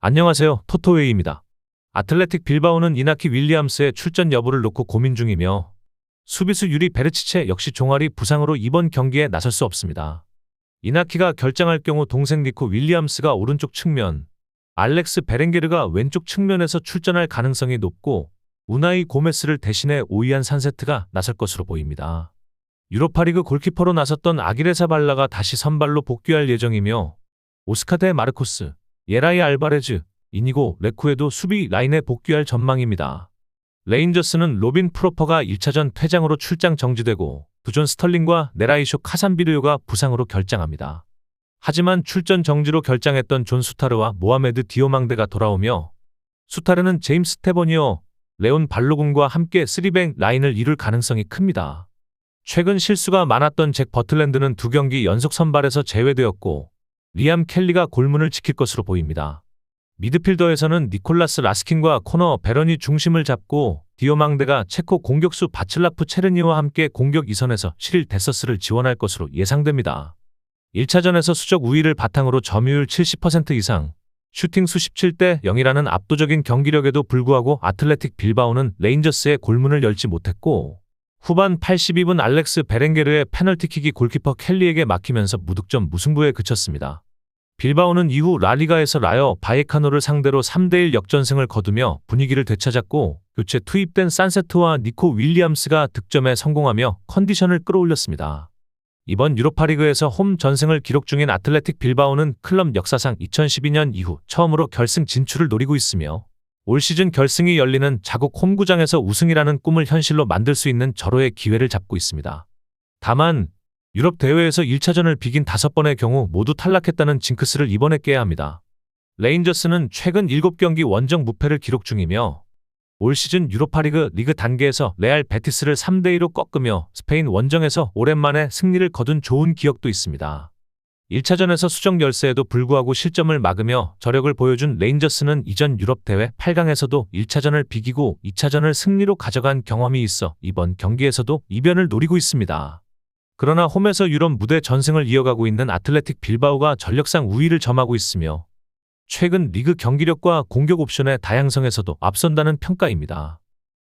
안녕하세요. 토토웨이입니다. 아틀레틱 빌바오는 이나키 윌리엄스의 출전 여부를 놓고 고민 중이며 수비수 유리 베르치체 역시 종아리 부상으로 이번 경기에 나설 수 없습니다. 이나키가 결장할 경우 동생 니코 윌리엄스가 오른쪽 측면, 알렉스 베렌게르가 왼쪽 측면에서 출전할 가능성이 높고 우나이 고메스를 대신해 오이안 산세트가 나설 것으로 보입니다. 유로파리그 골키퍼로 나섰던 아기레사 발라가 다시 선발로 복귀할 예정이며 오스카 데 마르코스, 예라이 알바레즈, 이니고 레쿠에도 수비 라인에 복귀할 전망입니다. 레인저스는 로빈 프로퍼가 1차전 퇴장으로 출장 정지되고 두존 스털링과 네라이쇼 카산비르요가 부상으로 결장합니다. 하지만 출전 정지로 결장했던 존 수타르와 모하메드 디오망데가 돌아오며 수타르는 제임스 테버니어, 레온 발로군과 함께 3백 라인을 이룰 가능성이 큽니다. 최근 실수가 많았던 잭 버틀랜드는 2경기 연속 선발에서 제외되었고 리암 켈리가 골문을 지킬 것으로 보입니다. 미드필더에서는 니콜라스 라스킨과 코너 베런이 중심을 잡고 디오망데가 체코 공격수 바칠라프 체르니와 함께 공격 이선에서 시릴 데서스를 지원할 것으로 예상됩니다. 1차전에서 수적 우위를 바탕으로 점유율 70% 이상, 슈팅 수 17대 0이라는 압도적인 경기력에도 불구하고 아틀레틱 빌바오는 레인저스의 골문을 열지 못했고 후반 82분 알렉스 베렌게르의 페널티킥이 골키퍼 켈리에게 막히면서 무득점 무승부에 그쳤습니다. 빌바오는 이후 라리가에서 라요 바이에카노를 상대로 3대1 역전승을 거두며 분위기를 되찾았고 교체 투입된 산세트와 니코 윌리엄스가 득점에 성공하며 컨디션을 끌어올렸습니다. 이번 유로파리그에서 홈 전승을 기록 중인 아틀레틱 빌바오는 클럽 역사상 2012년 이후 처음으로 결승 진출을 노리고 있으며 올 시즌 결승이 열리는 자국 홈구장에서 우승이라는 꿈을 현실로 만들 수 있는 절호의 기회를 잡고 있습니다. 다만 유럽 대회에서 1차전을 비긴 5번의 경우 모두 탈락했다는 징크스를 이번에 깨야 합니다. 레인저스는 최근 7경기 원정 무패를 기록 중이며 올 시즌 유로파리그 리그 단계에서 레알 베티스를 3대2로 꺾으며 스페인 원정에서 오랜만에 승리를 거둔 좋은 기억도 있습니다. 1차전에서 수적 열세에도 불구하고 실점을 막으며 저력을 보여준 레인저스는 이전 유럽 대회 8강에서도 1차전을 비기고 2차전을 승리로 가져간 경험이 있어 이번 경기에서도 이변을 노리고 있습니다. 그러나 홈에서 유럽 무대 전승을 이어가고 있는 아틀레틱 빌바오가 전력상 우위를 점하고 있으며 최근 리그 경기력과 공격 옵션의 다양성에서도 앞선다는 평가입니다.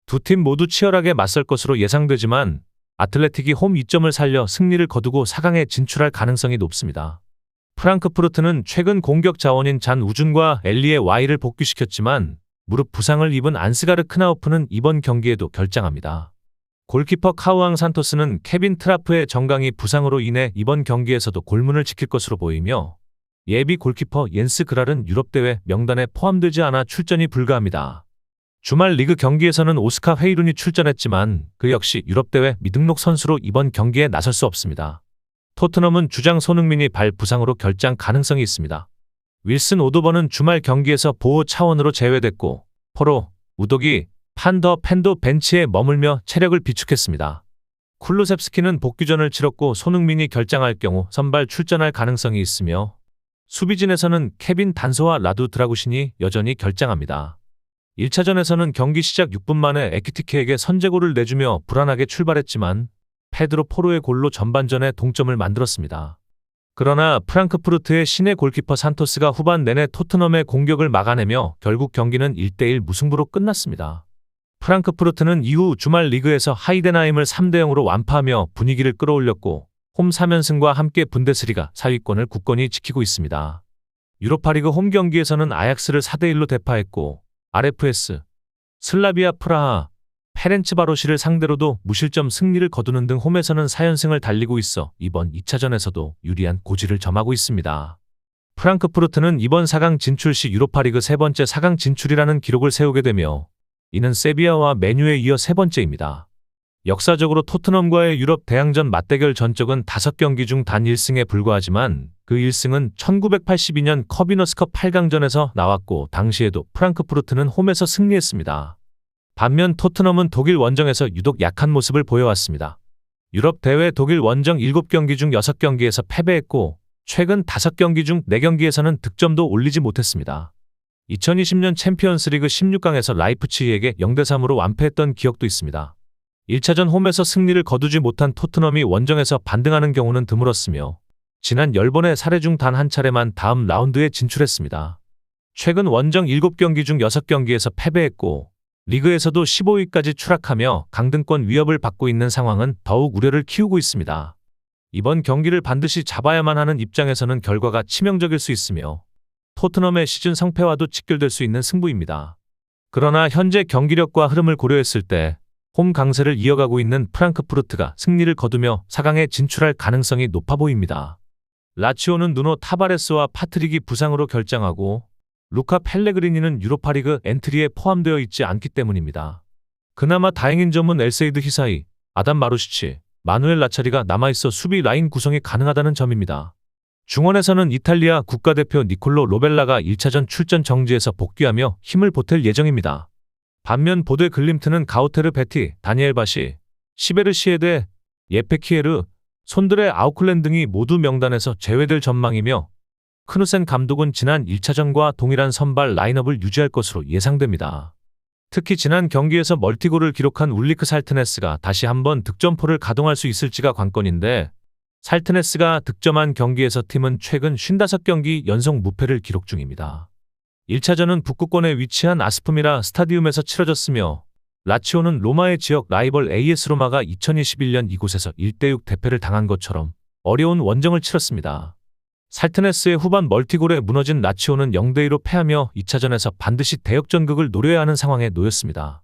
두 팀 모두 치열하게 맞설 것으로 예상되지만 아틀레틱이 홈 이점을 살려 승리를 거두고 4강에 진출할 가능성이 높습니다. 프랑크푸르트는 최근 공격 자원인 잔 우준과 엘리의 와이를 복귀시켰지만 무릎 부상을 입은 안스가르 크나우프는 이번 경기에도 결장합니다. 골키퍼 카우앙 산토스는 케빈 트라프의 정강이 부상으로 인해 이번 경기에서도 골문을 지킬 것으로 보이며 예비 골키퍼 옌스 그랄은 유럽대회 명단에 포함되지 않아 출전이 불가합니다. 주말 리그 경기에서는 오스카 헤이룬이 출전했지만 그 역시 유럽대회 미등록 선수로 이번 경기에 나설 수 없습니다. 토트넘은 주장 손흥민이 발 부상으로 결장 가능성이 있습니다. 윌슨 오도번은 주말 경기에서 보호 차원으로 제외됐고 포로, 우독이 판더 펜도 벤치에 머물며 체력을 비축했습니다. 쿨루셉스키는 복귀전을 치렀고 손흥민이 결장할 경우 선발 출전할 가능성이 있으며 수비진에서는 케빈 단소와 라두 드라구신이 여전히 결장합니다. 1차전에서는 경기 시작 6분 만에 에키티케에게 선제골을 내주며 불안하게 출발했지만 페드로 포로의 골로 전반전에 동점을 만들었습니다. 그러나 프랑크푸르트의 신의 골키퍼 산토스가 후반 내내 토트넘의 공격을 막아내며 결국 경기는 1대1 무승부로 끝났습니다. 프랑크푸르트는 이후 주말 리그에서 하이덴하임을 3대0으로 완파하며 분위기를 끌어올렸고 홈 3연승과 함께 분데스리가 4위권을 굳건히 지키고 있습니다. 유로파리그 홈 경기에서는 아약스를 4대1로 대파했고 RFS, 슬라비아 프라하, 페렌츠바로시를 상대로도 무실점 승리를 거두는 등 홈에서는 4연승을 달리고 있어 이번 2차전에서도 유리한 고지를 점하고 있습니다. 프랑크푸르트는 이번 4강 진출 시 유로파리그 3번째 4강 진출이라는 기록을 세우게 되며 이는 세비야와 메뉴에 이어 3번째입니다. 역사적으로 토트넘과의 유럽 대항전 맞대결 전적은 5경기 중 단 1승에 불과하지만 그 1승은 1982년 커비너스컵 8강전에서 나왔고 당시에도 프랑크푸르트는 홈에서 승리했습니다. 반면 토트넘은 독일 원정에서 유독 약한 모습을 보여왔습니다. 유럽 대회 독일 원정 7경기 중 6경기에서 패배했고 최근 5경기 중 4경기에서는 득점도 올리지 못했습니다. 2020년 챔피언스리그 16강에서 라이프치히에게 0대3으로 완패했던 기억도 있습니다. 1차전 홈에서 승리를 거두지 못한 토트넘이 원정에서 반등하는 경우는 드물었으며 지난 10번의 사례 중 단 한 차례만 다음 라운드에 진출했습니다. 최근 원정 7경기 중 6경기에서 패배했고 리그에서도 15위까지 추락하며 강등권 위협을 받고 있는 상황은 더욱 우려를 키우고 있습니다. 이번 경기를 반드시 잡아야만 하는 입장에서는 결과가 치명적일 수 있으며 토트넘의 시즌 성패와도 직결될 수 있는 승부입니다. 그러나 현재 경기력과 흐름을 고려했을 때 홈 강세를 이어가고 있는 프랑크푸르트가 승리를 거두며 4강에 진출할 가능성이 높아 보입니다. 라치오는 누노 타바레스와 파트릭이 부상으로 결장하고 루카 펠레그리니는 유로파리그 엔트리에 포함되어 있지 않기 때문입니다. 그나마 다행인 점은 엘세이드 히사이, 아담 마루시치, 마누엘 라차리가 남아있어 수비 라인 구성이 가능하다는 점입니다. 중원에서는 이탈리아 국가대표 니콜로 로벨라가 1차전 출전 정지에서 복귀하며 힘을 보탤 예정입니다. 반면 보드 글림트는 가우테르 베티, 다니엘 바시, 시베르 시에데, 예페 키에르, 손드레 아우클렌 등이 모두 명단에서 제외될 전망이며 크누센 감독은 지난 1차전과 동일한 선발 라인업을 유지할 것으로 예상됩니다. 특히 지난 경기에서 멀티골을 기록한 울리크 살트네스가 다시 한번 득점포를 가동할 수 있을지가 관건인데 살트네스가 득점한 경기에서 팀은 최근 55경기 연속 무패를 기록 중입니다. 1차전은 북극권에 위치한 아스프미라 스타디움에서 치러졌으며 라치오는 로마의 지역 라이벌 AS 로마가 2021년 이곳에서 1대6 대패를 당한 것처럼 어려운 원정을 치렀습니다. 살트네스의 후반 멀티골에 무너진 라치오는 0대2로 패하며 2차전에서 반드시 대역전극을 노려야 하는 상황에 놓였습니다.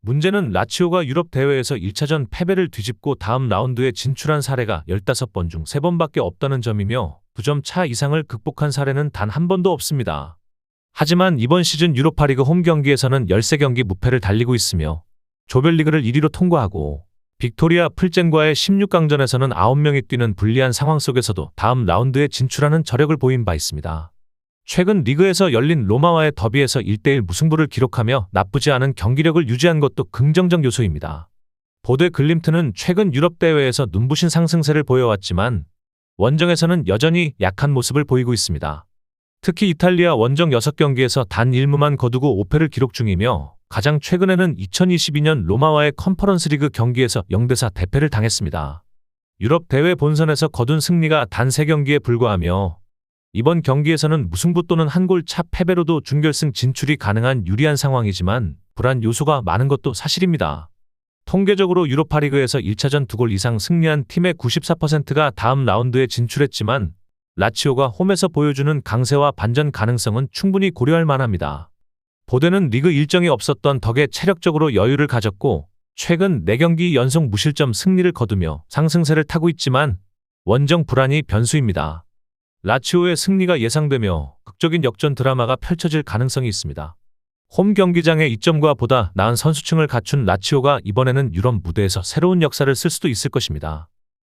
문제는 라치오가 유럽 대회에서 1차전 패배를 뒤집고 다음 라운드에 진출한 사례가 15번 중 3번밖에 없다는 점이며 2점 차 이상을 극복한 사례는 단 한 번도 없습니다. 하지만 이번 시즌 유로파리그 홈 경기에서는 13경기 무패를 달리고 있으며 조별리그를 1위로 통과하고 빅토리아 풀젠과의 16강전에서는 9명이 뛰는 불리한 상황 속에서도 다음 라운드에 진출하는 저력을 보인 바 있습니다. 최근 리그에서 열린 로마와의 더비에서 1대1 무승부를 기록하며 나쁘지 않은 경기력을 유지한 것도 긍정적 요소입니다. 보드 글림트는 최근 유럽 대회에서 눈부신 상승세를 보여왔지만 원정에서는 여전히 약한 모습을 보이고 있습니다. 특히 이탈리아 원정 6경기에서 단 1무만 거두고 5패를 기록 중이며 가장 최근에는 2022년 로마와의 컨퍼런스 리그 경기에서 0대4 대패를 당했습니다. 유럽 대회 본선에서 거둔 승리가 단 3경기에 불과하며 이번 경기에서는 무승부 또는 한 골 차 패배로도 준결승 진출이 가능한 유리한 상황이지만 불안 요소가 많은 것도 사실입니다. 통계적으로 유로파리그에서 1차전 2골 이상 승리한 팀의 94%가 다음 라운드에 진출했지만 라치오가 홈에서 보여주는 강세와 반전 가능성은 충분히 고려할 만합니다. 보드는 리그 일정이 없었던 덕에 체력적으로 여유를 가졌고 최근 4경기 연속 무실점 승리를 거두며 상승세를 타고 있지만 원정 불안이 변수입니다. 라치오의 승리가 예상되며 극적인 역전 드라마가 펼쳐질 가능성이 있습니다. 홈 경기장의 이점과 보다 나은 선수층을 갖춘 라치오가 이번에는 유럽 무대에서 새로운 역사를 쓸 수도 있을 것입니다.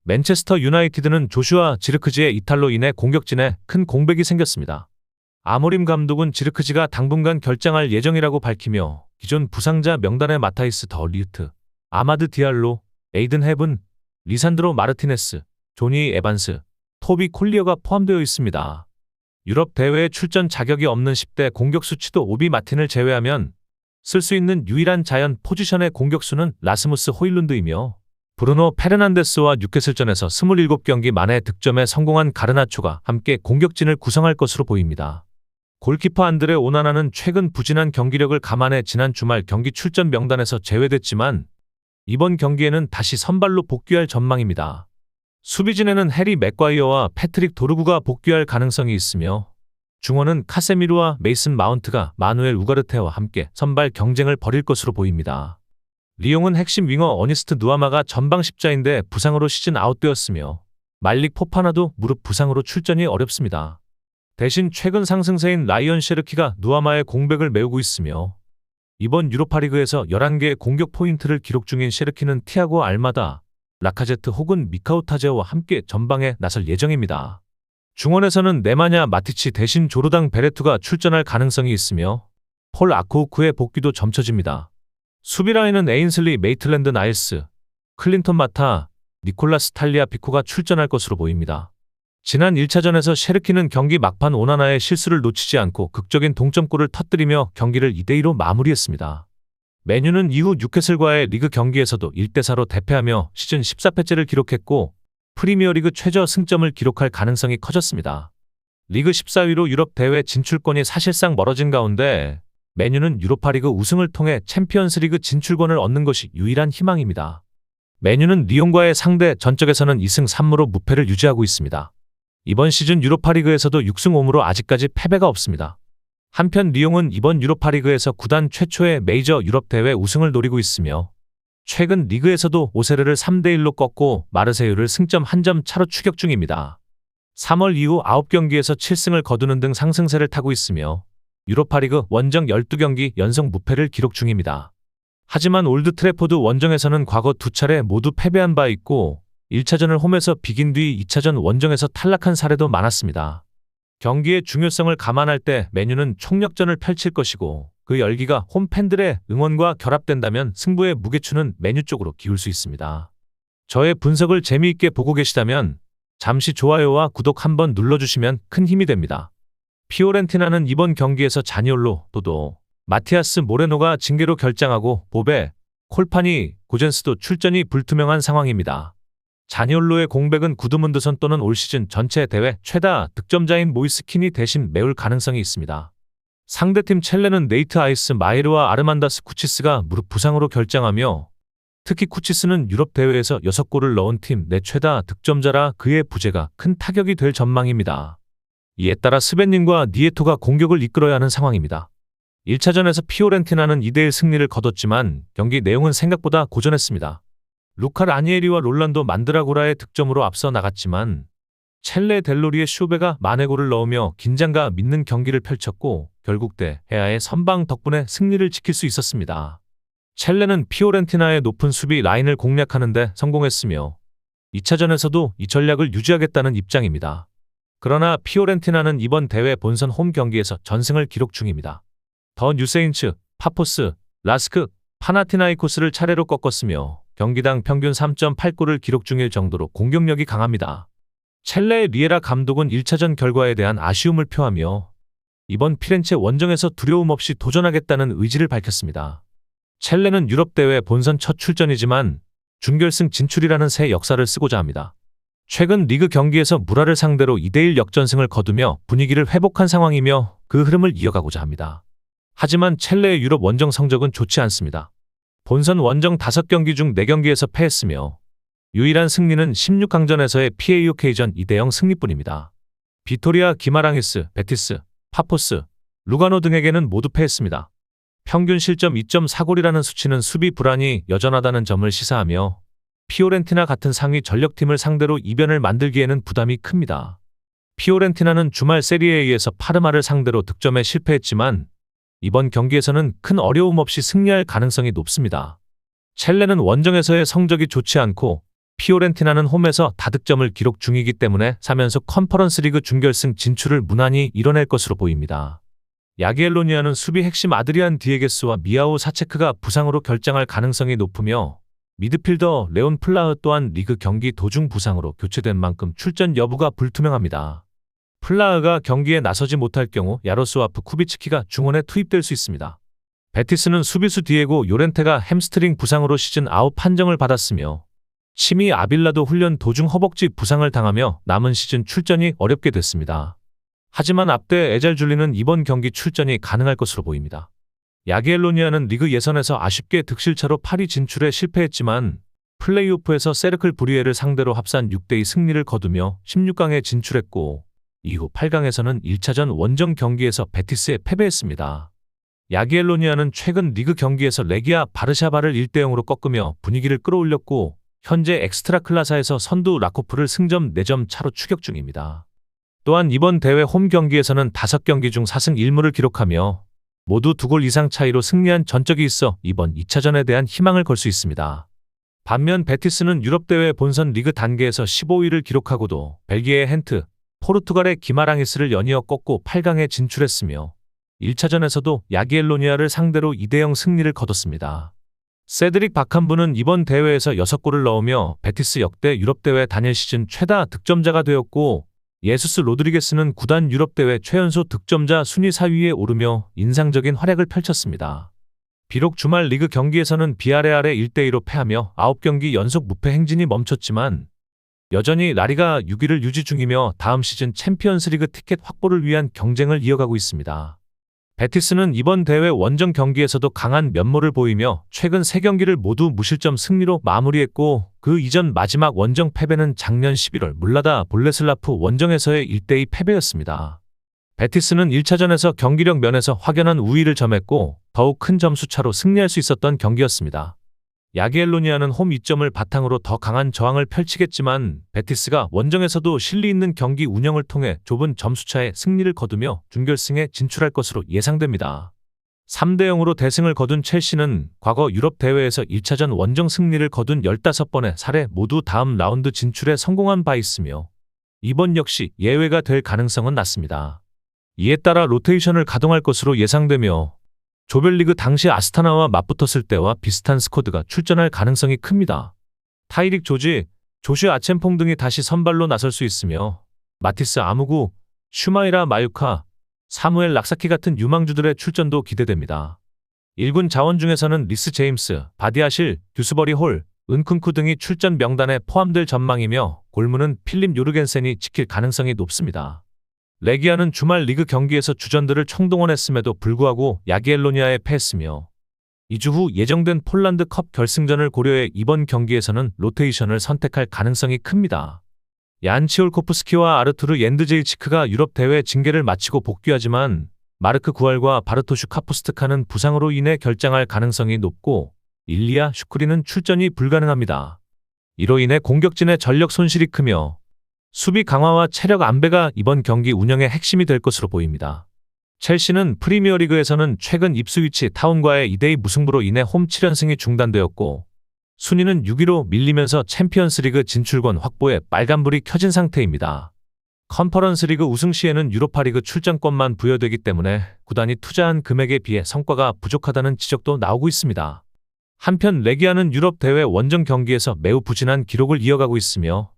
맨체스터 유나이티드는 조슈아 지르크지의 이탈로 인해 공격진에 큰 공백이 생겼습니다. 아모림 감독은 지르크지가 당분간 결장할 예정이라고 밝히며 기존 부상자 명단에 마타이스 더 리우트, 아마드 디알로, 에이든 헤븐, 리산드로 마르티네스, 조니 에반스, 토비 콜리어가 포함되어 있습니다. 유럽 대회에 출전 자격이 없는 10대 공격수 치도 오비 마틴을 제외하면 쓸 수 있는 유일한 자연 포지션의 공격수는 라스무스 호일룬드이며 브루노 페르난데스와 뉴캐슬전에서 27경기 만에 득점에 성공한 가르나초가 함께 공격진을 구성할 것으로 보입니다. 골키퍼 안드레 오나나는 최근 부진한 경기력을 감안해 지난 주말 경기 출전 명단에서 제외됐지만 이번 경기에는 다시 선발로 복귀할 전망입니다. 수비진에는 해리 맥과이어와 패트릭 도르구가 복귀할 가능성이 있으며 중원은 카세미르와 메이슨 마운트가 마누엘 우가르테와 함께 선발 경쟁을 벌일 것으로 보입니다. 리옹은 핵심 윙어 어니스트 누아마가 전방 십자인대 부상으로 시즌 아웃되었으며 말릭 포파나도 무릎 부상으로 출전이 어렵습니다. 대신 최근 상승세인 라이언 셰르키가 누아마의 공백을 메우고 있으며 이번 유로파리그에서 11개의 공격 포인트를 기록 중인 셰르키는 티아고 알마다, 라카제트 혹은 미카우타제와 함께 전방에 나설 예정입니다. 중원에서는 네마냐 마티치 대신 조르당 베레투가 출전할 가능성이 있으며 폴 아코우크의 복귀도 점쳐집니다. 수비라인은 에인슬리 메이틀랜드 나일스, 클린턴 마타, 니콜라스 탈리아 피코가 출전할 것으로 보입니다. 지난 1차전에서 셰르키는 경기 막판 오나나의 실수를 놓치지 않고 극적인 동점골을 터뜨리며 경기를 2대2로 마무리했습니다. 맨유는 이후 뉴캐슬과의 리그 경기에서도 1대4로 대패하며 시즌 14패째를 기록했고 프리미어리그 최저 승점을 기록할 가능성이 커졌습니다. 리그 14위로 유럽 대회 진출권이 사실상 멀어진 가운데 맨유는 유로파리그 우승을 통해 챔피언스리그 진출권을 얻는 것이 유일한 희망입니다. 맨유는 리옹과의 상대 전적에서는 2승 3무로 무패를 유지하고 있습니다. 이번 시즌 유로파리그에서도 6승 5무로 아직까지 패배가 없습니다. 한편 리옹은 이번 유로파리그에서 구단 최초의 메이저 유럽 대회 우승을 노리고 있으며 최근 리그에서도 오세르를 3대1로 꺾고 마르세유를 승점 1점 차로 추격 중입니다. 3월 이후 9경기에서 7승을 거두는 등 상승세를 타고 있으며 유로파리그 원정 12경기 연속 무패를 기록 중입니다. 하지만 올드 트래포드 원정에서는 과거 2차례 모두 패배한 바 있고 1차전을 홈에서 비긴 뒤 2차전 원정에서 탈락한 사례도 많았습니다. 경기의 중요성을 감안할 때 맨유는 총력전을 펼칠 것이고 그 열기가 홈 팬들의 응원과 결합된다면 승부의 무게추는 맨유 쪽으로 기울 수 있습니다. 저의 분석을 재미있게 보고 계시다면 잠시 좋아요와 구독 한번 눌러주시면 큰 힘이 됩니다. 피오렌티나는 이번 경기에서 자니올로, 도도, 마티아스 모레노가 징계로 결장하고 보베, 콜파니, 고젠스도 출전이 불투명한 상황입니다. 자니올로의 공백은 구드문드선 또는 올 시즌 전체 대회 최다 득점자인 모이스킨이 대신 메울 가능성이 있습니다. 상대팀 첼레는 네이트 아이스 마이르와 아르만다스 쿠치스가 무릎 부상으로 결장하며 특히 쿠치스는 유럽 대회에서 6골을 넣은 팀 내 최다 득점자라 그의 부재가 큰 타격이 될 전망입니다. 이에 따라 스벤님과 니에토가 공격을 이끌어야 하는 상황입니다. 1차전에서 피오렌티나는 2대1 승리를 거뒀지만 경기 내용은 생각보다 고전했습니다. 루카 라니에리와 롤란도 만드라고라의 득점으로 앞서 나갔지만 첼레 델로리의 슈베가 마네골을 넣으며 긴장감 있는 경기를 펼쳤고 결국 대 헤아의 선방 덕분에 승리를 지킬 수 있었습니다. 첼레는 피오렌티나의 높은 수비 라인을 공략하는 데 성공했으며 2차전에서도 이 전략을 유지하겠다는 입장입니다. 그러나 피오렌티나는 이번 대회 본선 홈 경기에서 전승을 기록 중입니다. 더 뉴세인츠, 파포스, 라스크, 파나티나이코스를 차례로 꺾었으며 경기당 평균 3.8골을 기록 중일 정도로 공격력이 강합니다. 첼레의 리에라 감독은 1차전 결과에 대한 아쉬움을 표하며 이번 피렌체 원정에서 두려움 없이 도전하겠다는 의지를 밝혔습니다. 첼레는 유럽대회 본선 첫 출전이지만 준결승 진출이라는 새 역사를 쓰고자 합니다. 최근 리그 경기에서 무라를 상대로 2대1 역전승을 거두며 분위기를 회복한 상황이며 그 흐름을 이어가고자 합니다. 하지만 첼레의 유럽 원정 성적은 좋지 않습니다. 본선 원정 5경기 중 4경기에서 패했으며 유일한 승리는 16강전에서의 PAOK전 2대0 승리뿐입니다. 비토리아 기마랑이스, 베티스, 파포스, 루가노 등에게는 모두 패했습니다. 평균 실점 2.4골이라는 수치는 수비 불안이 여전하다는 점을 시사하며 피오렌티나 같은 상위 전력팀을 상대로 이변을 만들기에는 부담이 큽니다. 피오렌티나는 주말 세리에에서 파르마를 상대로 득점에 실패했지만 이번 경기에서는 큰 어려움 없이 승리할 가능성이 높습니다. 첼레는 원정에서의 성적이 좋지 않고 피오렌티나는 홈에서 다득점을 기록 중이기 때문에 3연속 컨퍼런스 리그 준결승 진출을 무난히 이뤄낼 것으로 보입니다. 야기엘로니아는 수비 핵심 아드리안 디에게스와 미아오 사체크가 부상으로 결장할 가능성이 높으며 미드필더 레온 플라흐 또한 리그 경기 도중 부상으로 교체된 만큼 출전 여부가 불투명합니다. 플라흐가 경기에 나서지 못할 경우 야로스와프 쿠비츠키가 중원에 투입될 수 있습니다. 베티스는 수비수 디에고 요렌테가 햄스트링 부상으로 시즌 아웃 판정을 받았으며 치미 아빌라도 훈련 도중 허벅지 부상을 당하며 남은 시즌 출전이 어렵게 됐습니다. 하지만 앞대 에잘줄리는 이번 경기 출전이 가능할 것으로 보입니다. 야기엘로니아는 리그 예선에서 아쉽게 득실차로 8위 진출에 실패했지만 플레이오프에서 세르클 브리에를 상대로 합산 6대2 승리를 거두며 16강에 진출했고 이후 8강에서는 1차전 원정 경기에서 베티스에 패배했습니다. 야기엘로니아는 최근 리그 경기에서 레기아 바르샤바를 1대0으로 꺾으며 분위기를 끌어올렸고 현재 엑스트라클라사에서 선두 라코프를 승점 4점 차로 추격 중입니다. 또한 이번 대회 홈 경기에서는 5경기 중 4승 1무를 기록하며 모두 2골 이상 차이로 승리한 전적이 있어 이번 2차전에 대한 희망을 걸 수 있습니다. 반면 베티스는 유럽대회 본선 리그 단계에서 15위를 기록하고도 벨기에의 헨트, 포르투갈의 기마랑이스를 연이어 꺾고 8강에 진출했으며 1차전에서도 야기엘로니아를 상대로 2대0 승리를 거뒀습니다. 세드릭 바캄부는 이번 대회에서 6골을 넣으며 베티스 역대 유럽대회 단일 시즌 최다 득점자가 되었고 예수스 로드리게스는 구단 유럽대회 최연소 득점자 순위 4위에 오르며 인상적인 활약을 펼쳤습니다. 비록 주말 리그 경기에서는 비아레알에 1대2로 패하며 9경기 연속 무패 행진이 멈췄지만 여전히 라리가 6위를 유지 중이며 다음 시즌 챔피언스리그 티켓 확보를 위한 경쟁을 이어가고 있습니다. 베티스는 이번 대회 원정 경기에서도 강한 면모를 보이며 최근 3경기를 모두 무실점 승리로 마무리했고, 그 이전 마지막 원정 패배는 작년 11월 물라다 볼레슬라프 원정에서의 1대2 패배였습니다. 베티스는 1차전에서 경기력 면에서 확연한 우위를 점했고 더욱 큰 점수차로 승리할 수 있었던 경기였습니다. 야기엘로니아는 홈 이점을 바탕으로 더 강한 저항을 펼치겠지만 베티스가 원정에서도 실리 있는 경기 운영을 통해 좁은 점수차의 승리를 거두며 준결승에 진출할 것으로 예상됩니다. 3대0으로 대승을 거둔 첼시는 과거 유럽 대회에서 1차전 원정 승리를 거둔 15번의 사례 모두 다음 라운드 진출에 성공한 바 있으며 이번 역시 예외가 될 가능성은 낮습니다. 이에 따라 로테이션을 가동할 것으로 예상되며 조별리그 당시 아스타나와 맞붙었을 때와 비슷한 스쿼드가 출전할 가능성이 큽니다. 타이릭 조지, 조슈 아첸퐁 등이 다시 선발로 나설 수 있으며 마티스 아무구, 슈마이라 마유카, 사무엘 락사키 같은 유망주들의 출전도 기대됩니다. 1군 자원 중에서는 리스 제임스, 바디아실, 듀스버리 홀, 은쿤쿠 등이 출전 명단에 포함될 전망이며 골문은 필립 요르겐센이 지킬 가능성이 높습니다. 레기아는 주말 리그 경기에서 주전들을 총동원했음에도 불구하고 야기엘로니아에 패했으며 2주 후 예정된 폴란드 컵 결승전을 고려해 이번 경기에서는 로테이션을 선택할 가능성이 큽니다. 얀 치올코프스키와 아르투르 옌드제이치크가 유럽 대회 징계를 마치고 복귀하지만 마르크 구알과 바르토슈 카푸스트카는 부상으로 인해 결장할 가능성이 높고 일리아 슈크리는 출전이 불가능합니다. 이로 인해 공격진의 전력 손실이 크며 수비 강화와 체력 안배가 이번 경기 운영의 핵심이 될 것으로 보입니다. 첼시는 프리미어리그에서는 최근 입스위치 타운과의 2대2 무승부로 인해 홈 7연승이 중단되었고 순위는 6위로 밀리면서 챔피언스리그 진출권 확보에 빨간불이 켜진 상태입니다. 컨퍼런스리그 우승 시에는 유로파리그 출전권만 부여되기 때문에 구단이 투자한 금액에 비해 성과가 부족하다는 지적도 나오고 있습니다. 한편 레기아는 유럽 대회 원정 경기에서 매우 부진한 기록을 이어가고 있으며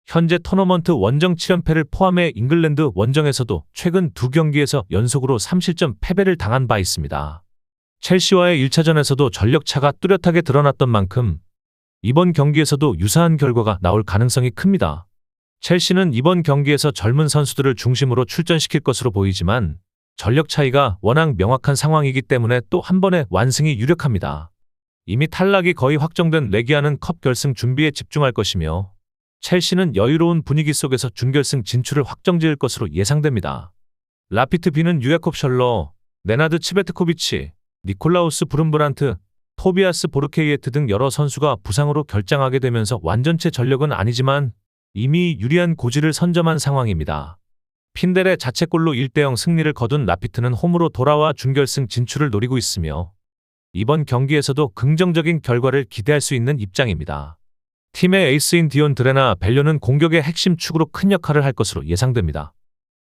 현재 토너먼트 원정 7연패를 포함해 잉글랜드 원정에서도 최근 2경기에서 연속으로 3실점 패배를 당한 바 있습니다. 첼시와의 1차전에서도 전력차가 뚜렷하게 드러났던 만큼 이번 경기에서도 유사한 결과가 나올 가능성이 큽니다. 첼시는 이번 경기에서 젊은 선수들을 중심으로 출전시킬 것으로 보이지만 전력 차이가 워낙 명확한 상황이기 때문에 또 한 번의 완승이 유력합니다. 이미 탈락이 거의 확정된 레기아는 컵 결승 준비에 집중할 것이며 첼시는 여유로운 분위기 속에서 준결승 진출을 확정지을 것으로 예상됩니다. 라피트 B는 유야콥 셜러, 네나드 치베트코비치, 니콜라우스 브룸브란트, 토비아스 보르케이에트 등 여러 선수가 부상으로 결장하게 되면서 완전체 전력은 아니지만 이미 유리한 고지를 선점한 상황입니다. 핀델의 자책골로 1대0 승리를 거둔 라피트는 홈으로 돌아와 준결승 진출을 노리고 있으며 이번 경기에서도 긍정적인 결과를 기대할 수 있는 입장입니다. 팀의 에이스인 디온 드레나 벨료는 공격의 핵심 축으로 큰 역할을 할 것으로 예상됩니다.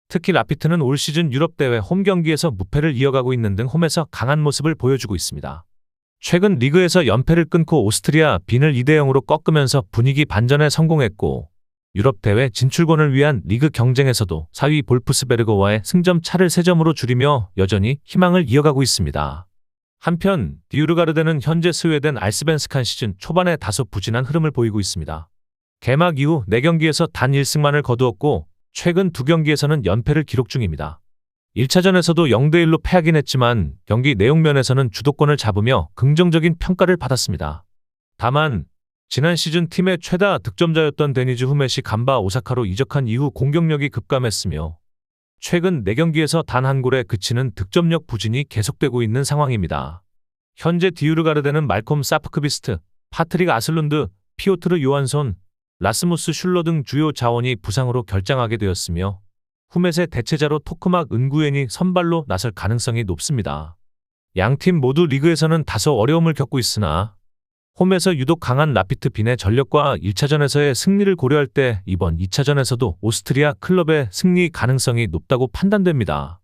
특히 라피트는 올 시즌 유럽 대회 홈 경기에서 무패를 이어가고 있는 등 홈에서 강한 모습을 보여주고 있습니다. 최근 리그에서 연패를 끊고 오스트리아 빈을 2대0으로 꺾으면서 분위기 반전에 성공했고 유럽 대회 진출권을 위한 리그 경쟁에서도 4위 볼프스베르거와의 승점 차를 3점으로 줄이며 여전히 희망을 이어가고 있습니다. 한편 디우르가르데는 현재 스웨덴 알스벤스칸 시즌 초반에 다소 부진한 흐름을 보이고 있습니다. 개막 이후 4경기에서 단 1승만을 거두었고 최근 2경기에서는 연패를 기록 중입니다. 1차전에서도 0대1로 패하긴 했지만 경기 내용 면에서는 주도권을 잡으며 긍정적인 평가를 받았습니다. 다만 지난 시즌 팀의 최다 득점자였던 데니즈 후메시 간바 오사카로 이적한 이후 공격력이 급감했으며 최근 4경기에서 단 한 골에 그치는 득점력 부진이 계속되고 있는 상황입니다. 현재 디우르가르데는 말콤 사프크비스트, 파트릭 아슬룬드, 피오트르 요한손, 라스무스 슐러 등 주요 자원이 부상으로 결장하게 되었으며 후메세 대체자로 토크막 은구엔이 선발로 나설 가능성이 높습니다. 양팀 모두 리그에서는 다소 어려움을 겪고 있으나 홈에서 유독 강한 라피트 빈의 전력과 1차전에서의 승리를 고려할 때 이번 2차전에서도 오스트리아 클럽의 승리 가능성이 높다고 판단됩니다.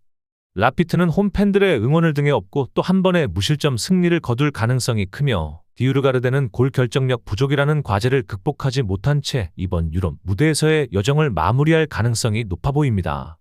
라피트는 홈 팬들의 응원을 등에 업고 또 한 번의 무실점 승리를 거둘 가능성이 크며 디우르가르데는 골 결정력 부족이라는 과제를 극복하지 못한 채 이번 유럽 무대에서의 여정을 마무리할 가능성이 높아 보입니다.